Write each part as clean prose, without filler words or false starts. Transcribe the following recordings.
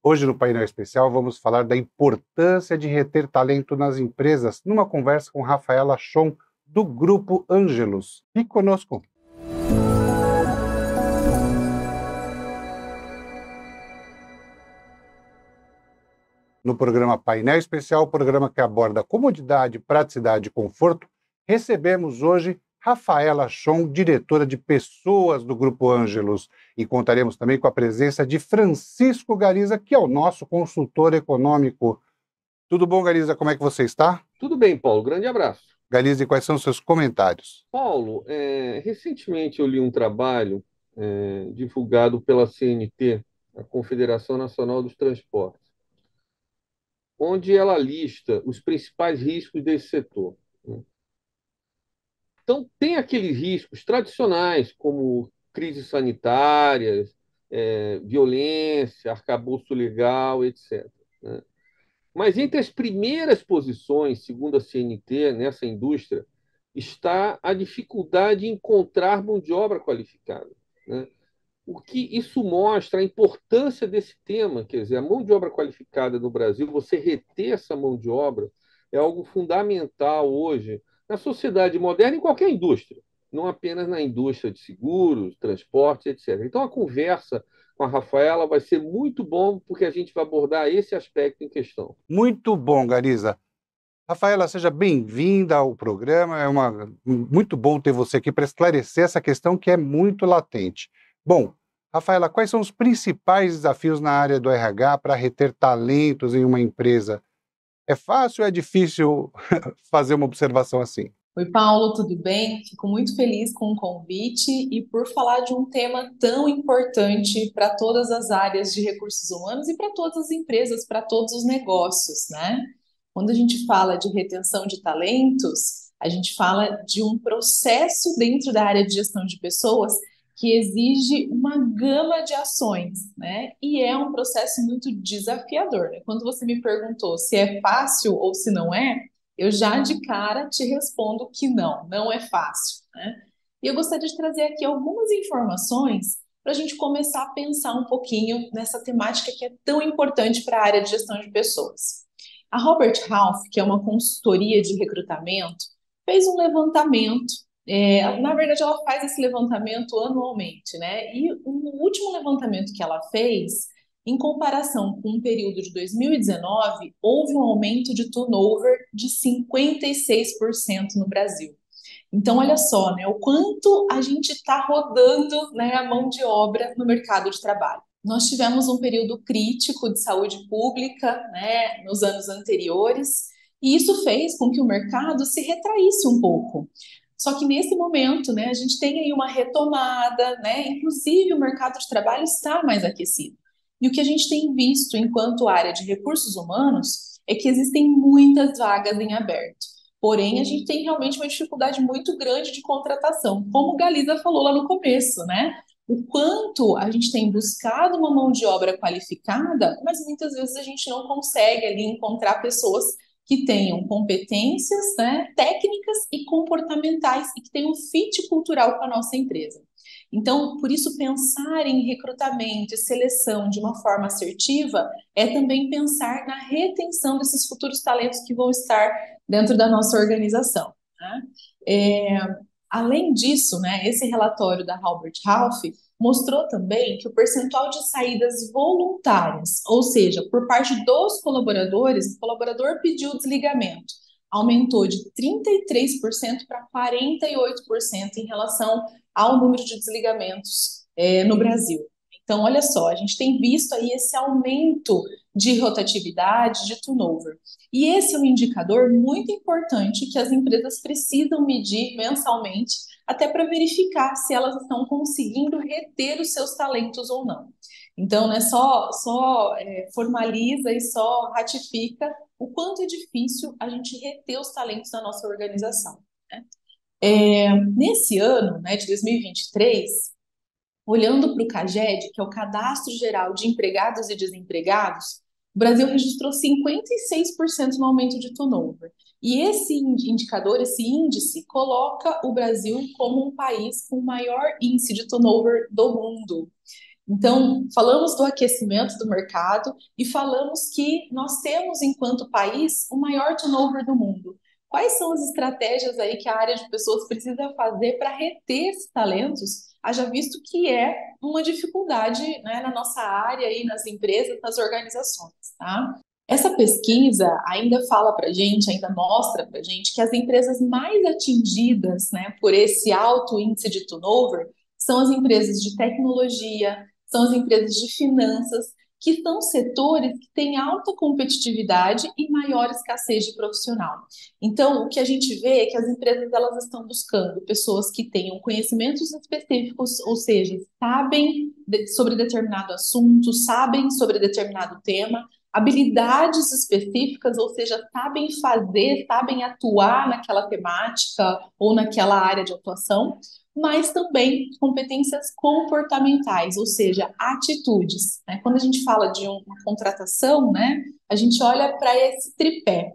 Hoje, no painel especial, vamos falar da importância de reter talento nas empresas, numa conversa com Rafaela Chon, do Grupo Ângelos. Fique conosco. No programa Painel Especial, programa que aborda comodidade, praticidade e conforto, recebemos hoje Rafaela Chon, diretora de Pessoas do Grupo Ângelos, e contaremos também com a presença de Francisco Gariza, que é o nosso consultor econômico. Tudo bom, Gariza? Como é que você está? Tudo bem, Paulo. Grande abraço. Gariza, e quais são os seus comentários? Paulo, recentemente eu li um trabalho divulgado pela CNT, a Confederação Nacional dos Transportes, onde ela lista os principais riscos desse setor, né? Então, tem aqueles riscos tradicionais, como crises sanitárias, violência, arcabouço legal, etc., né? Mas entre as primeiras posições, segundo a CNT, nessa indústria, está a dificuldade em encontrar mão de obra qualificada, né? O que isso mostra a importância desse tema, quer dizer, a mão de obra qualificada no Brasil, você reter essa mão de obra é algo fundamental hoje na sociedade moderna, em qualquer indústria, não apenas na indústria de seguros, transportes, etc. Então, a conversa com a Rafaela vai ser muito bom, porque a gente vai abordar esse aspecto em questão. Muito bom, Gariza. Rafaela, seja bem-vinda ao programa. Muito bom ter você aqui para esclarecer essa questão que é muito latente. Bom, Rafaela, quais são os principais desafios na área do RH para reter talentos em uma empresa? É fácil ou é difícil fazer uma observação assim? Oi, Paulo, tudo bem? Fico muito feliz com o convite e por falar de um tema tão importante para todas as áreas de recursos humanos e para todas as empresas, para todos os negócios, né? Quando a gente fala de retenção de talentos, a gente fala de um processo dentro da área de gestão de pessoas que exige uma gama de ações, né? E é um processo muito desafiador, né? Quando você me perguntou se é fácil ou se não é, eu já de cara te respondo que não, não é fácil, né? E eu gostaria de trazer aqui algumas informações para a gente começar a pensar um pouquinho nessa temática que é tão importante para a área de gestão de pessoas. A Robert Half, que é uma consultoria de recrutamento, fez um levantamento. Na verdade, ela faz esse levantamento anualmente, né? E o último levantamento que ela fez, em comparação com o período de 2019, houve um aumento de turnover de 56% no Brasil. Então, olha só, né, o quanto a gente está rodando, né, a mão de obra no mercado de trabalho. Nós tivemos um período crítico de saúde pública, né, nos anos anteriores, e isso fez com que o mercado se retraísse um pouco. Só que nesse momento, né, a gente tem aí uma retomada, né, inclusive o mercado de trabalho está mais aquecido. E o que a gente tem visto enquanto área de recursos humanos é que existem muitas vagas em aberto. Porém, a gente tem realmente uma dificuldade muito grande de contratação, como o Galiza falou lá no começo, né? O quanto a gente tem buscado uma mão de obra qualificada, mas muitas vezes a gente não consegue ali encontrar pessoas que tenham competências, né, técnicas e comportamentais e que tenham um fit cultural com a nossa empresa. Então, por isso, pensar em recrutamento e seleção de uma forma assertiva é também pensar na retenção desses futuros talentos que vão estar dentro da nossa organização, né? É, Além disso, né, esse relatório da Robert Half mostrou também que o percentual de saídas voluntárias, ou seja, por parte dos colaboradores, o colaborador pediu desligamento, aumentou de 33% para 48% em relação ao número de desligamentos no Brasil. Então, olha só, a gente tem visto aí esse aumento de rotatividade, de turnover. E esse é um indicador muito importante que as empresas precisam medir mensalmente, até para verificar se elas estão conseguindo reter os seus talentos ou não. Então, né, formaliza e só ratifica o quanto é difícil a gente reter os talentos da nossa organização, né? Nesse ano, né, de 2023, olhando para o CAGED, que é o Cadastro Geral de Empregados e Desempregados, o Brasil registrou 56% no aumento de turnover. E esse indicador, esse índice, coloca o Brasil como um país com o maior índice de turnover do mundo. Então, falamos do aquecimento do mercado e falamos que nós temos, enquanto país, o maior turnover do mundo. Quais são as estratégias aí que a área de pessoas precisa fazer para reter esses talentos? Haja visto que é uma dificuldade, né, na nossa área e nas empresas, nas organizações, tá? Essa pesquisa ainda fala para a gente, ainda mostra para a gente que as empresas mais atingidas, né, por esse alto índice de turnover são as empresas de tecnologia, são as empresas de finanças, que são setores que têm alta competitividade e maior escassez de profissional. Então, o que a gente vê é que as empresas elas estão buscando pessoas que tenham conhecimentos específicos, ou seja, sabem sobre determinado assunto, sabem sobre determinado tema, habilidades específicas, ou seja, sabem fazer, sabem atuar naquela temática ou naquela área de atuação, mas também competências comportamentais, ou seja, atitudes, né? Quando a gente fala de uma contratação, né, a gente olha para esse tripé,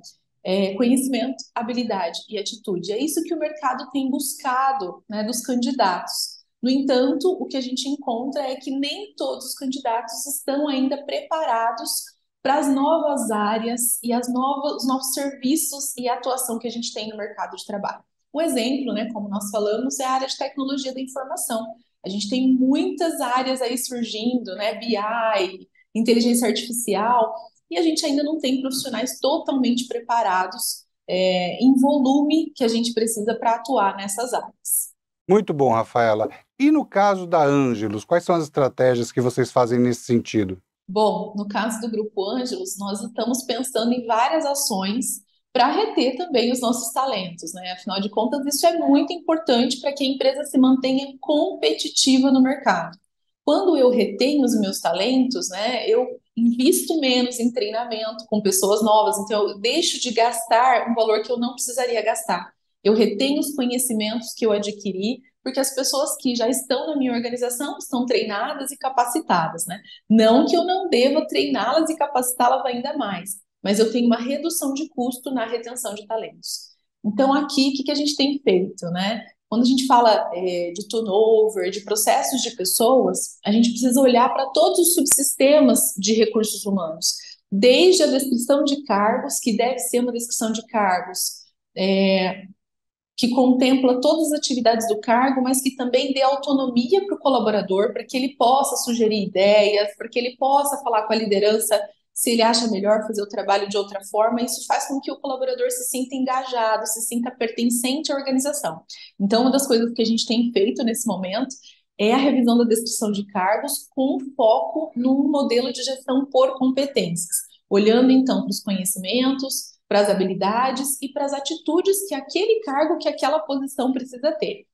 conhecimento, habilidade e atitude. É isso que o mercado tem buscado, né, dos candidatos. No entanto, o que a gente encontra é que nem todos os candidatos estão ainda preparados para as novas áreas e os novos serviços e atuação que a gente tem no mercado de trabalho. Um exemplo, né, como nós falamos, é a área de tecnologia da informação. A gente tem muitas áreas aí surgindo, né, BI, inteligência artificial, e a gente ainda não tem profissionais totalmente preparados, em volume que a gente precisa para atuar nessas áreas. Muito bom, Rafaela. E no caso da Ângelos, quais são as estratégias que vocês fazem nesse sentido? Bom, no caso do Grupo Ângelos, nós estamos pensando em várias ações para reter também os nossos talentos, né? Afinal de contas, isso é muito importante para que a empresa se mantenha competitiva no mercado. Quando eu retenho os meus talentos, né, eu invisto menos em treinamento com pessoas novas, então eu deixo de gastar um valor que eu não precisaria gastar. Eu retenho os conhecimentos que eu adquiri, porque as pessoas que já estão na minha organização estão treinadas e capacitadas, né? Não que eu não deva treiná-las e capacitá-las ainda mais, mas eu tenho uma redução de custo na retenção de talentos. Então, aqui, o que a gente tem feito, né? Quando a gente fala de turnover, de processos de pessoas, a gente precisa olhar para todos os subsistemas de recursos humanos, desde a descrição de cargos, que deve ser uma descrição de cargos que contempla todas as atividades do cargo, mas que também dê autonomia para o colaborador, para que ele possa sugerir ideias, para que ele possa falar com a liderança se ele acha melhor fazer o trabalho de outra forma. Isso faz com que o colaborador se sinta engajado, se sinta pertencente à organização. Então, uma das coisas que a gente tem feito nesse momento é a revisão da descrição de cargos com foco num modelo de gestão por competências, olhando então para os conhecimentos, para as habilidades e para as atitudes que aquele cargo, que aquela posição precisa ter.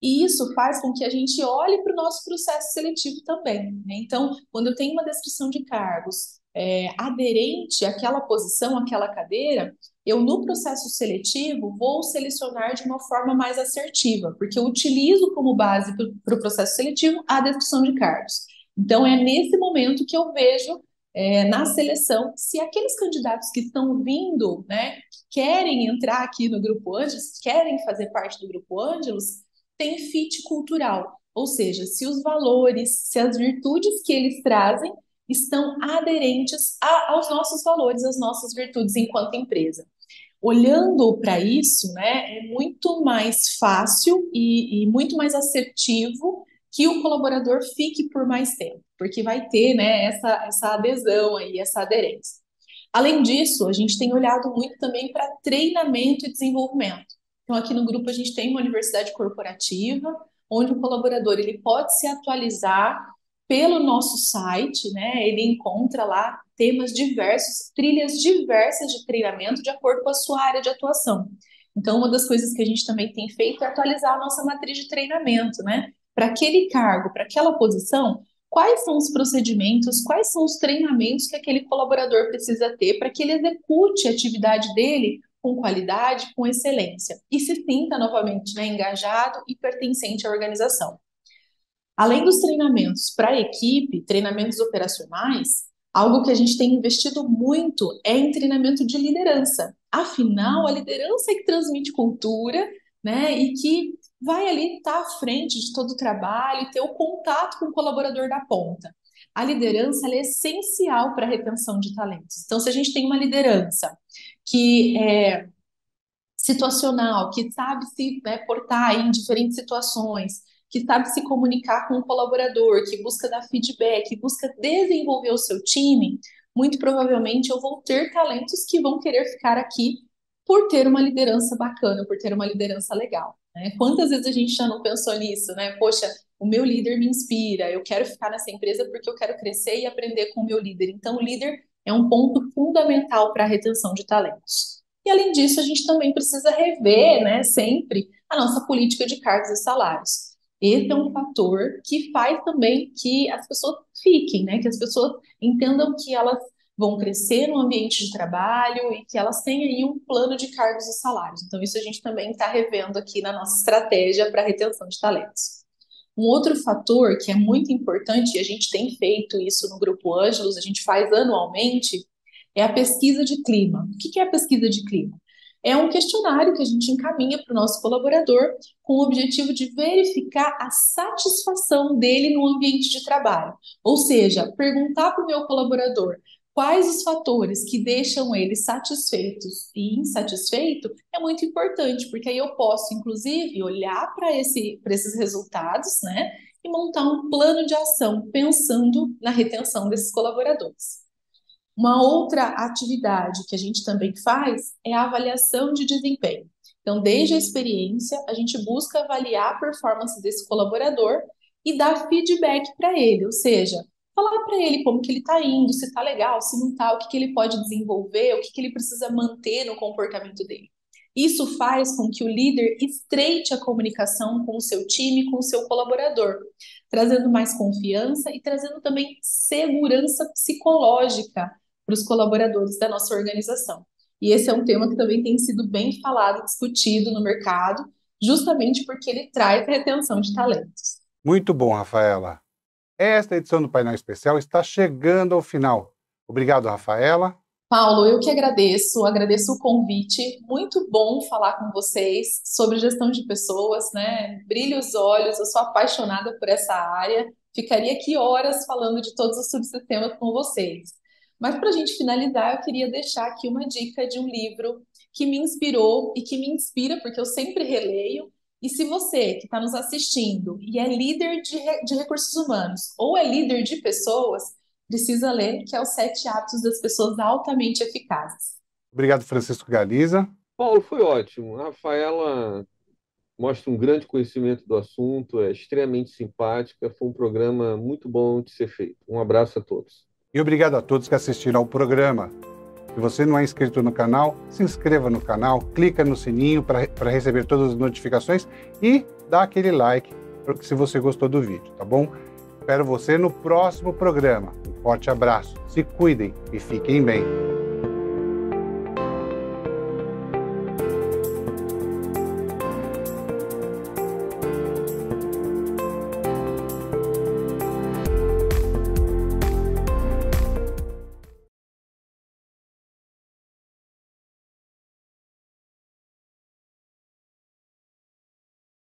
E isso faz com que a gente olhe para o nosso processo seletivo também, né? Então, quando eu tenho uma descrição de cargos aderente àquela posição, àquela cadeira, eu no processo seletivo vou selecionar de uma forma mais assertiva, porque eu utilizo como base para o processo seletivo a descrição de cargos. Então, é nesse momento que eu vejo na seleção se aqueles candidatos que estão vindo, né, que querem entrar aqui no Grupo Ângelos, querem fazer parte do Grupo Ângelos, tem fit cultural, ou seja, se os valores, se as virtudes que eles trazem estão aderentes aos nossos valores, às nossas virtudes enquanto empresa. Olhando para isso, né, é muito mais fácil e muito mais assertivo que o colaborador fique por mais tempo, porque vai ter, né, essa adesão aí, essa aderência. Além disso, a gente tem olhado muito também para treinamento e desenvolvimento. Então, aqui no grupo a gente tem uma universidade corporativa, onde o colaborador ele pode se atualizar pelo nosso site, né? Ele encontra lá temas diversos, trilhas diversas de treinamento de acordo com a sua área de atuação. Então, uma das coisas que a gente também tem feito é atualizar a nossa matriz de treinamento, né? Para aquele cargo, para aquela posição, quais são os procedimentos, quais são os treinamentos que aquele colaborador precisa ter para que ele execute a atividade dele com qualidade, com excelência, e se sinta novamente, né, engajado e pertencente à organização. Além dos treinamentos para a equipe, treinamentos operacionais, algo que a gente tem investido muito é em treinamento de liderança. Afinal, a liderança é que transmite cultura, né, e que vai ali estar à frente de todo o trabalho e ter o contato com o colaborador da ponta. A liderança ela é essencial para a retenção de talentos. Então, se a gente tem uma liderança que é situacional, que sabe se, né, portar em diferentes situações, que sabe se comunicar com o colaborador, que busca dar feedback, que busca desenvolver o seu time, muito provavelmente eu vou ter talentos que vão querer ficar aqui por ter uma liderança bacana, por ter uma liderança legal, né? Quantas vezes a gente já não pensou nisso, né? Poxa, o meu líder me inspira, eu quero ficar nessa empresa porque eu quero crescer e aprender com o meu líder. Então, o líder é um ponto fundamental para a retenção de talentos. E, além disso, a gente também precisa rever, né, sempre a nossa política de cargos e salários. Esse é um fator que faz também que as pessoas fiquem, né, que as pessoas entendam que elas vão crescer no ambiente de trabalho e que elas têm aí um plano de cargos e salários. Então, isso a gente também está revendo aqui na nossa estratégia para a retenção de talentos. Um outro fator que é muito importante, e a gente tem feito isso no Grupo Ângelos, a gente faz anualmente, é a pesquisa de clima. O que é a pesquisa de clima? É um questionário que a gente encaminha para o nosso colaborador com o objetivo de verificar a satisfação dele no ambiente de trabalho. Ou seja, perguntar para o meu colaborador quais os fatores que deixam ele satisfeitos e insatisfeito é muito importante, porque aí eu posso, inclusive, olhar para esses resultados, né, e montar um plano de ação pensando na retenção desses colaboradores. Uma outra atividade que a gente também faz é a avaliação de desempenho. Então, desde a experiência, a gente busca avaliar a performance desse colaborador e dar feedback para ele, ou seja, falar para ele como que ele está indo, se está legal, se não está, o que que ele pode desenvolver, o que que ele precisa manter no comportamento dele. Isso faz com que o líder estreite a comunicação com o seu time, com o seu colaborador, trazendo mais confiança e trazendo também segurança psicológica para os colaboradores da nossa organização. E esse é um tema que também tem sido bem falado, discutido no mercado, justamente porque ele traz retenção de talentos. Muito bom, Rafaela. Esta edição do Painel Especial está chegando ao final. Obrigado, Rafaela. Paulo, eu que agradeço o convite. Muito bom falar com vocês sobre gestão de pessoas, né? Brilha os olhos, eu sou apaixonada por essa área. Ficaria aqui horas falando de todos os subsistemas com vocês. Mas para a gente finalizar, eu queria deixar aqui uma dica de um livro que me inspirou e que me inspira, porque eu sempre releio. E se você que está nos assistindo e é líder de recursos humanos ou é líder de pessoas, precisa ler, que é Os 7 Hábitos das Pessoas Altamente Eficazes. Obrigado, Francisco Galiza. Paulo, foi ótimo. A Rafaela mostra um grande conhecimento do assunto, é extremamente simpática, foi um programa muito bom de ser feito. Um abraço a todos. E obrigado a todos que assistiram ao programa. Se você não é inscrito no canal, se inscreva no canal, clica no sininho para receber todas as notificações e dá aquele like se você gostou do vídeo, tá bom? Espero você no próximo programa. Um forte abraço, se cuidem e fiquem bem.